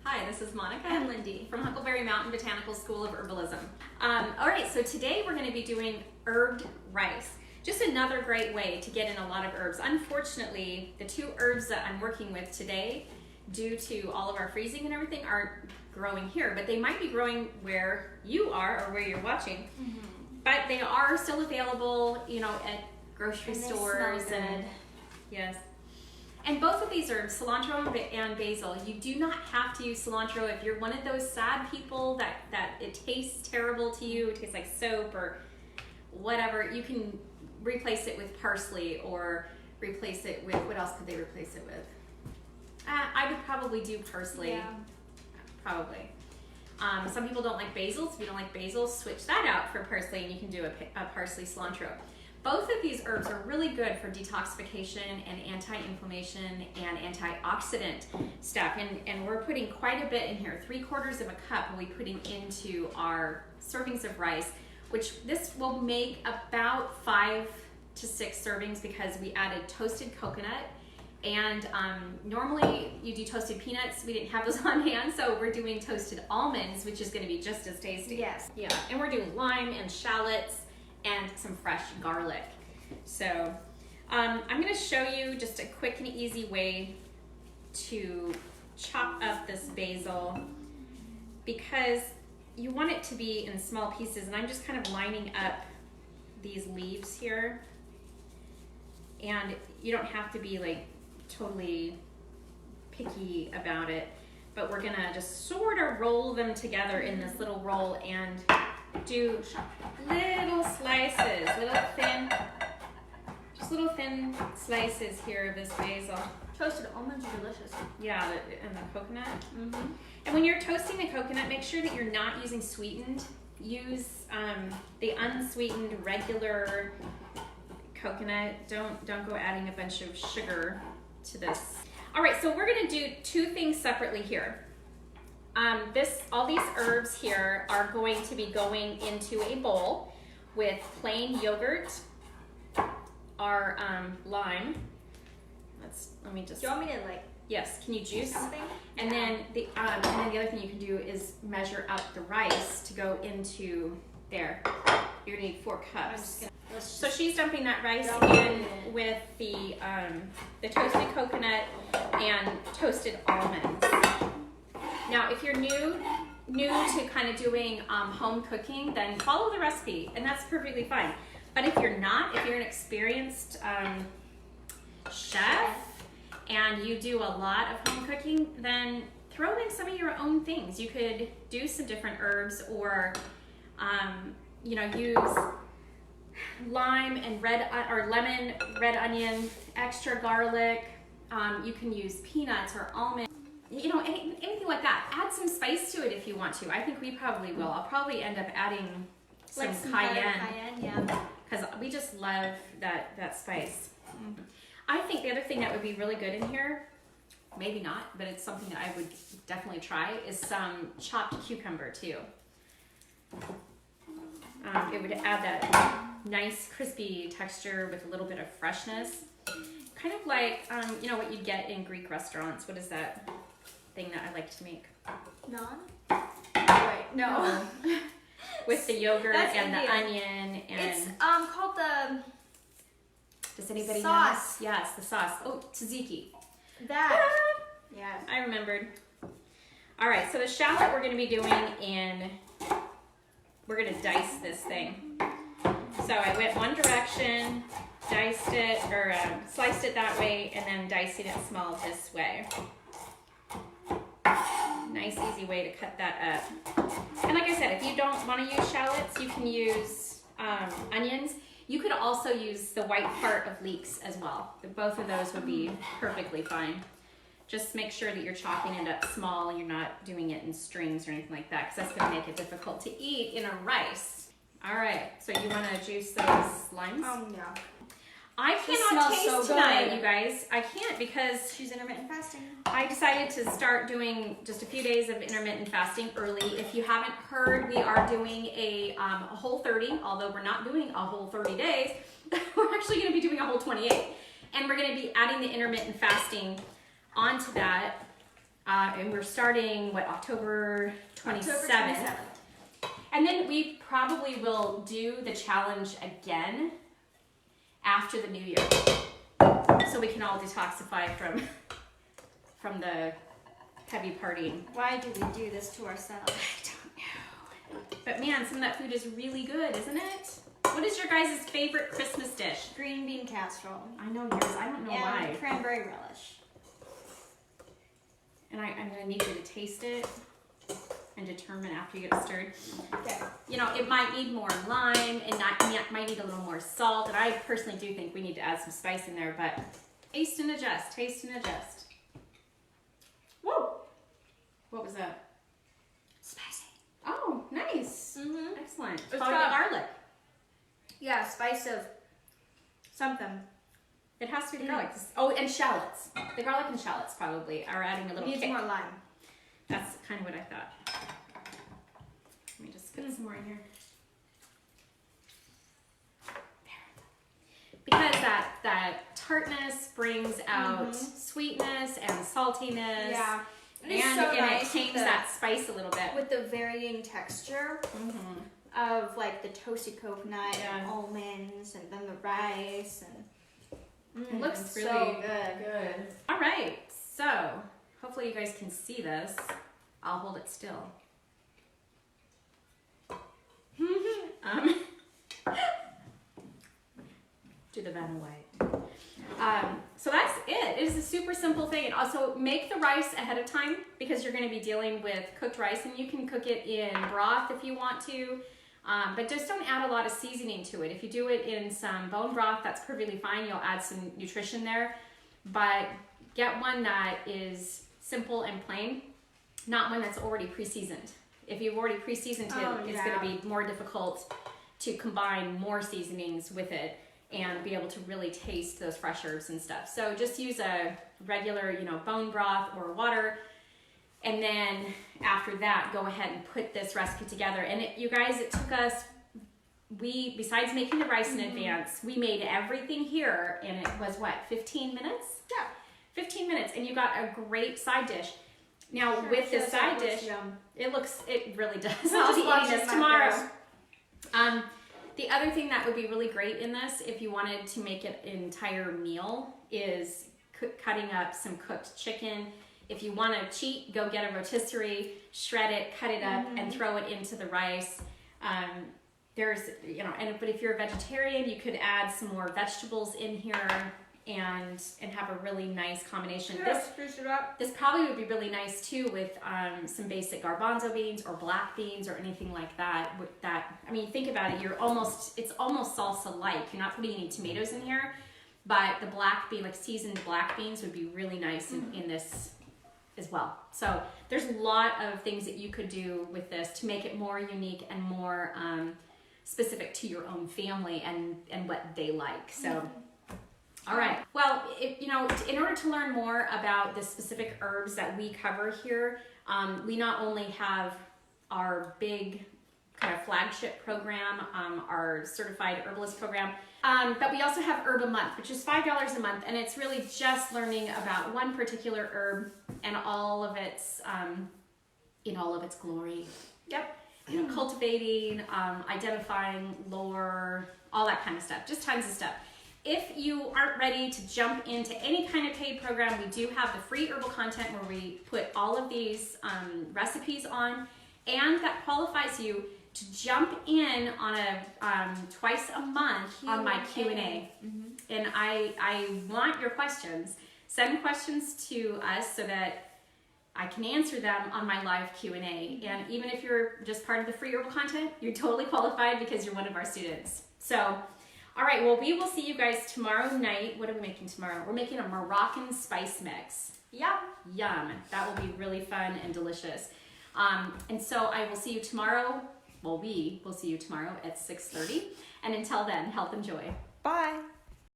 Hi, this is Monica and Lindy from Huckleberry Mountain Botanical School of Herbalism. All right, so today we're going to be doing herbed rice. Just another great way to get in a lot of herbs. Unfortunately, the two herbs that I'm working with today, due to all of our freezing and everything, aren't growing here, but they might be growing where you are or where you're watching. But they are still available, you know, at grocery stores and yes. And both of these herbs, cilantro and basil, you do not have to use cilantro if you're one of those sad people that it tastes terrible to you, it tastes like soap or whatever. You can replace it with parsley or replace it with, what else could they replace it with? I would probably do parsley. Yeah. Probably. Some people don't like basil, so if you don't like basil, switch that out for parsley and you can do a parsley cilantro. Both of these herbs are really good for detoxification and anti-inflammation and antioxidant stuff. And we're putting quite a bit in here. 3/4 of a cup we'll be putting into our servings of rice, which this will make about 5 to 6 servings because we added toasted coconut. And normally you do toasted peanuts. We didn't have those on hand, so we're doing toasted almonds, which is going to be just as tasty. Yes. Yeah, and we're doing lime and shallots and some fresh garlic. So I'm going to show you just a quick and easy way to chop up this basil because you want it to be in small pieces, and I'm just kind of lining up these leaves here. And you don't have to be like totally picky about it, but we're gonna just sort of roll them together in this little roll and do little slices, little thin slices here of this basil. Toasted almonds are delicious. Yeah, and the coconut. And when you're toasting the coconut, make sure that you're not using sweetened. Use the unsweetened regular coconut. Don't go adding a bunch of sugar to this. All right, so we're gonna do 2 things separately here. All these herbs here are going to be going into a bowl with plain yogurt, our lime. Let me just. Do you want me to like? Yes. Can you juice something? And then the other thing you can do is measure out the rice to go into there. You're gonna need 4 cups. So she's dumping that rice in with the toasted coconut and toasted almonds. Now, if you're new to kind of doing home cooking, then follow the recipe, and that's perfectly fine. But if you're not, if you're an experienced chef and you do a lot of home cooking, then throw in some of your own things. You could do some different herbs, or you know, use lime and lemon, red onion, extra garlic. You can use peanuts or almonds, you know, anything like that. Add some spice to it if you want to. I think we probably will. I'll probably end up adding some cayenne, yeah, because we just love that spice. I think the other thing that would be really good in here, maybe not, but it's something that I would definitely try, is some chopped cucumber too. It would add that nice crispy texture with a little bit of freshness. Kind of like, you know, what you'd get in Greek restaurants. What is that thing that I like to make? Naan? Right, no. With the yogurt That's and Indian. the onion and... It's called the... Does anybody sauce. know? Yes, the sauce. Oh, tzatziki. That. Yeah. I remembered. All right, so the shallot we're going to be doing we're going to dice this thing. So I went one direction, diced it, or sliced it that way, and then dicing it small this way. Nice, easy way to cut that up. And like I said, if you don't want to use shallots, you can use onions. You could also use the white part of leeks as well. Both of those would be perfectly fine. Just make sure that you're chopping it up small. You're not doing it in strings or anything like that, because that's going to make it difficult to eat in a rice. All right, so you want to juice those limes? Yeah. I cannot taste tonight, you guys. I can't, because she's intermittent fasting. I decided to start doing just a few days of intermittent fasting early. If you haven't heard, we are doing a whole 30, although we're not doing a whole 30 days. We're actually going to be doing a whole 28. And we're going to be adding the intermittent fasting onto that And we're starting, October 27th. And then we probably will do the challenge again after the new year. So we can all detoxify from the heavy partying. Why do we do this to ourselves? I don't know. But man, some of that food is really good, isn't it? What is your guys' favorite Christmas dish? Green bean casserole. I know yours. I don't know why. And cranberry relish. And I'm going to need you to taste it and determine after you get it stirred. Okay. You know, it might need more lime and might need a little more salt. And I personally do think we need to add some spice in there, but taste and adjust. Taste and adjust. Whoa! What was that? Spicy. Oh, nice. Mm-hmm. Excellent. It's Probably got- garlic. Yeah, spice of something. It has to be the garlic. Oh, and shallots. The garlic and shallots probably are adding a It little needs kick. more lime. That's kind of what I thought. Let me just put some more in here. There. Because that tartness brings out sweetness and saltiness. Yeah. And, It's so it nice tames with that spice a little bit. with the varying texture of like the toasted coconut and Yeah. almonds and then the rice and It looks it's really so good. All right, so hopefully you guys can see this. I'll hold it still. Do the Vanna White. So that's it. It is a super simple thing. And also make the rice ahead of time because you're going to be dealing with cooked rice, and you can cook it in broth if you want to. But just don't add a lot of seasoning to it. If you do it in some bone broth, that's perfectly fine. You'll add some nutrition there. But get one that is simple and plain, not one that's already pre-seasoned. If you've already pre-seasoned it, it's going to be more difficult to combine more seasonings with it and be able to really taste those fresh herbs and stuff. So just use a regular, bone broth or water. And then after that, go ahead and put this recipe together. And you guys, it took us, besides making the rice in advance, we made everything here, and it was 15 minutes? Yeah. 15 minutes, and you got a great side dish. Now with this side dish, it really does. I'll be eating this tomorrow. The other thing that would be really great in this, if you wanted to make it an entire meal, is cutting up some cooked chicken. If you want to cheat, go get a rotisserie, shred it, cut it up, and throw it into the rice. But if you're a vegetarian, you could add some more vegetables in here and have a really nice combination. This probably would be really nice too with some basic garbanzo beans or black beans or anything like that. Think about it. It's almost salsa-like. You're not putting any tomatoes in here, but the black bean, like seasoned black beans, would be really nice in this as well. So there's a lot of things that you could do with this to make it more unique and more specific to your own family and what they like. So. All right. Well, in order to learn more about the specific herbs that we cover here, we not only have our big kind of flagship program, our certified herbalist program, but we also have Herb a Month, which is $5 a month, and it's really just learning about one particular herb and all of its in all of its glory. Yep. Cultivating, identifying, lore, all that kind of stuff. Just tons of stuff. If you aren't ready to jump into any kind of paid program, we do have the free herbal content where we put all of these recipes on, and that qualifies you to jump in on a twice a month on my Q&A. And I want your questions. Send questions to us so that I can answer them on my live Q&A. And even if you're just part of the free herbal content, you're totally qualified because you're one of our students. So. All right, well, we will see you guys tomorrow night. What are we making tomorrow? We're making a Moroccan spice mix. Yum. Yum. That will be really fun and delicious. And so I will see you tomorrow. Well, we will see you tomorrow at 6:30. And until then, health and joy. Bye.